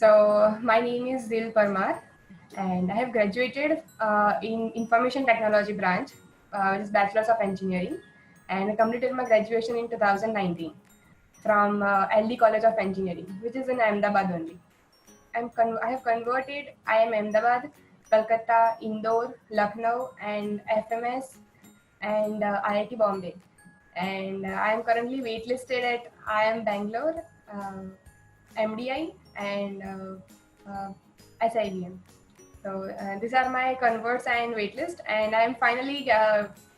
So my name is Dil Parmar, and I have graduated in Information Technology branch, which is Bachelor's of Engineering, and I completed my graduation in 2019 from LD College of Engineering, which is in Ahmedabad only. I have converted IIM Ahmedabad, Kolkata, Indore, Lucknow, and FMS and IIT Bombay. And I am currently waitlisted at IIM Bangalore, MDI, and SIBM. So these are my converts and waitlist, and I am finally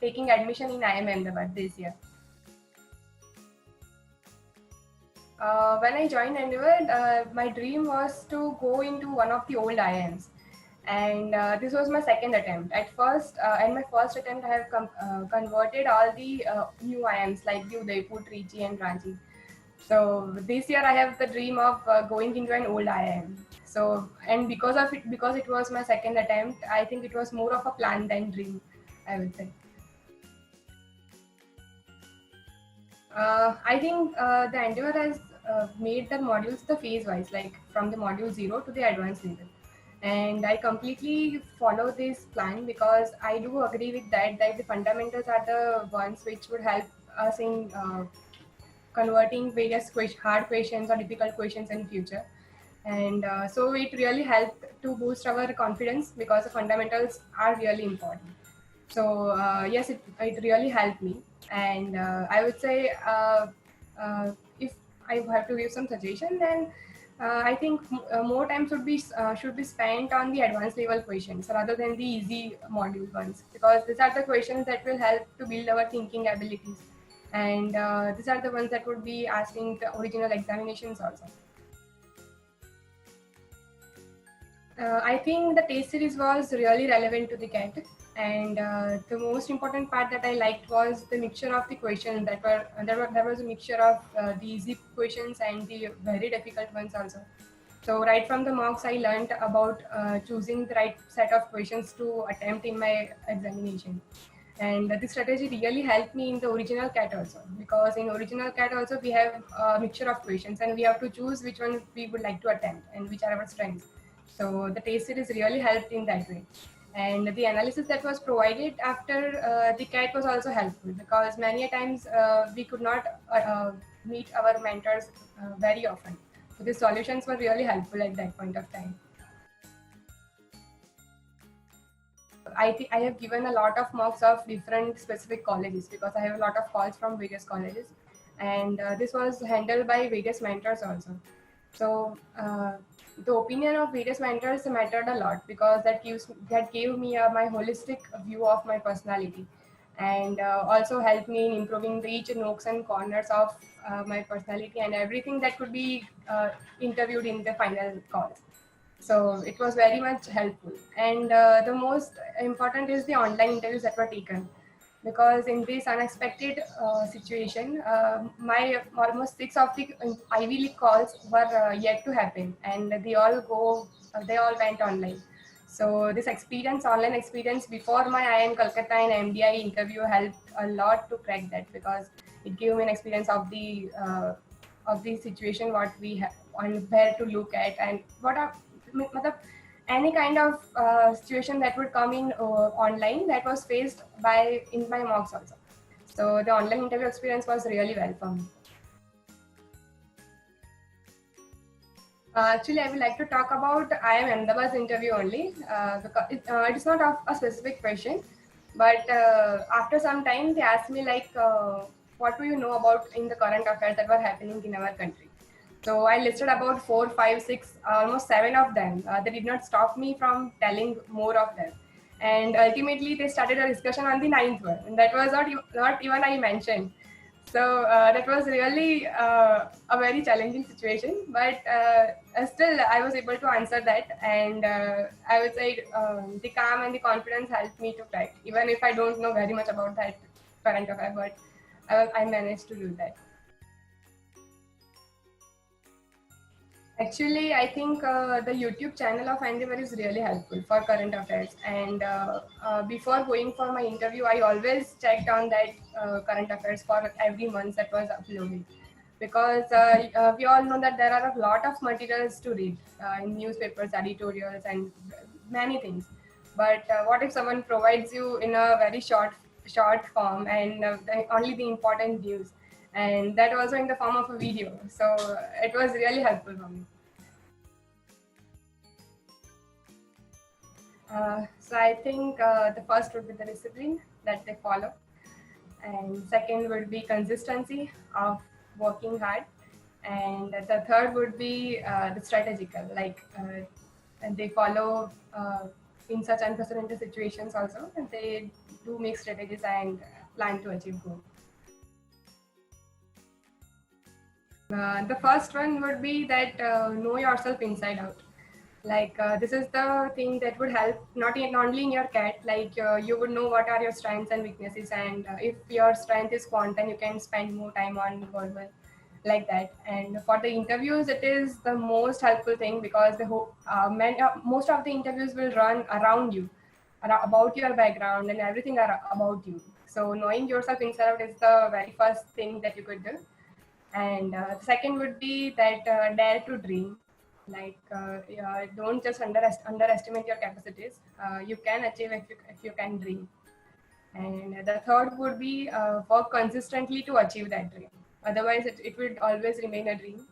taking admission in IIM Ahmedabad this year. When I joined Endeavor, my dream was to go into one of the old IIMs, and this was my second attempt. In my first attempt, I have converted all the new IIMs like the Udaipur, Trichy, and Ranchi. So this year, I have the dream of going into an old IIM. So, and because it was my second attempt, I think it was more of a plan than dream, I would say. I think the Endeavor has made the modules the phase wise, like from the module 0 to the advanced level. And I completely follow this plan because I do agree with that the fundamentals are the ones which would help us in converting various hard questions or difficult questions in future. And so it really helped to boost our confidence because the fundamentals are really important. So yes, it really helped me. And I would say if I have to give some suggestion, then I think more time should be spent on the advanced level questions rather than the easy module ones, because these are the questions that will help to build our thinking abilities, and these are the ones that would be asking the original examinations also. I think the test series was really relevant to the CAT, and the most important part that I liked was the mixture of the questions there was a mixture of the easy questions and the very difficult ones also. So right from the mocks, I learned about choosing the right set of questions to attempt in my examination. And this strategy really helped me in the original CAT also, because in original CAT also we have a mixture of questions and we have to choose which one we would like to attempt and which are our strengths. So the test series really helped in that way. And the analysis that was provided after the CAT was also helpful, because many a times we could not meet our mentors very often. So the solutions were really helpful at that point of time. I think I have given a lot of mocks of different specific colleges because I have a lot of calls from various colleges, and this was handled by various mentors also. So the opinion of various mentors mattered a lot, because that gave me my holistic view of my personality, and also helped me in improving each nooks and corners of my personality and everything that could be interviewed in the final calls. So it was very much helpful. And the most important is the online interviews that were taken, because in this unexpected situation, my almost 6 of the Ivy League calls were yet to happen, and they all went online. So this online experience before my IIM Kolkata and MDI interview helped a lot to crack that, because it gave me an experience of the situation, what we have, on where to look at, and what are any kind of situation that would come in online that was faced in my mocks also. So the online interview experience was really well for me. Actually, I would like to talk about IIM Ahmedabad's interview only, because it is not of a specific question, but after some time they asked me like, what do you know about in the current affairs that were happening in our country? So I listed about 4, 5, 6, almost 7 of them. They did not stop me from telling more of them. And ultimately, they started a discussion on the ninth one. And that was not even I mentioned. So that was really a very challenging situation. But still, I was able to answer that. And I would say the calm and the confidence helped me to crack, even if I don't know very much about that current affair. But I managed to do that. Actually, I think the YouTube channel of Endeavor is really helpful for current affairs. And before going for my interview, I always checked on that current affairs for every month that was uploaded. because we all know that there are a lot of materials to read in newspapers, editorials, and many things. But what if someone provides you in a very short form, and only the important news, and that also in the form of a video? So it was really helpful for me. So I think the first would be the discipline that they follow, and second would be consistency of working hard, and the third would be the strategical, like and they follow in such unprecedented situations also, and they do make strategies and plan to achieve goal. The first one would be that know yourself inside out. Like this is the thing that would help not only in your cat, like you would know what are your strengths and weaknesses, and if your strength is quant, then you can spend more time on verbal, like that. And for the interviews, it is the most helpful thing, because most of the interviews will run around you, about your background and everything about you. So knowing yourself inside out is the very first thing that you could do. And the second would be that dare to dream. Like don't just underestimate your capacities. You can achieve if you can dream. And the third would be work consistently to achieve that dream. Otherwise, it would always remain a dream.